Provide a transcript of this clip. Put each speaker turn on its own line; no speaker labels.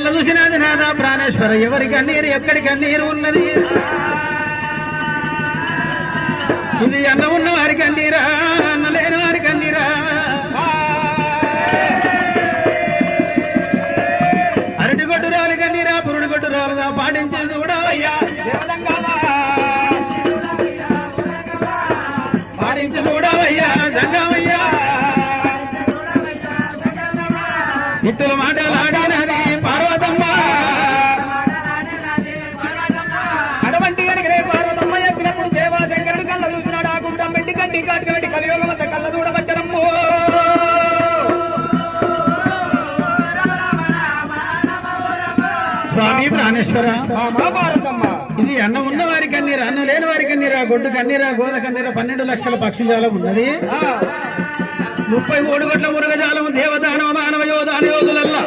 కళ్ళ చూసినది నాదా ప్రాణేశ్వర ఎవరి కన్నీరు ఎక్కడి కన్నీరు ఉన్నది ఇది అన్న ఉన్న వారి కన్నీరా అన్న లేని వారి కన్నీరా అరటి గొడ్డు రాలి కన్నీరా పురుడు గొడ్డు రాలుగా పాటించి చూడవయ్యా పాటించి చూడవయ్యా జంగమయ్యా ఇట్టుల మాటలాడినది పార్వతమ్మ అటువంటి కనుకనే పార్వతమ్మ చెప్పినప్పుడు దేవాశంకరుడు కళ్ళ చూసినాడు ఆ గుడ్డ మెట్టి కంటి కాటికి పెట్టి కలియోగమంత కళ్ళ చూడబట్టనమ్ము స్వామి ప్రాణేశ్వర
పార్వతమ్మ
ఇది అన్న ఉన్న వారి కన్నీరా అన్న లేని వారి కన్నీరా గొడ్డు కన్నీరా గోద కన్నీరా 12 లక్షల పక్షిజాలం ఉన్నది 33 కోట్ల మురుగజాలం దేవదానవ మానవ యోధాన యోధులల్లా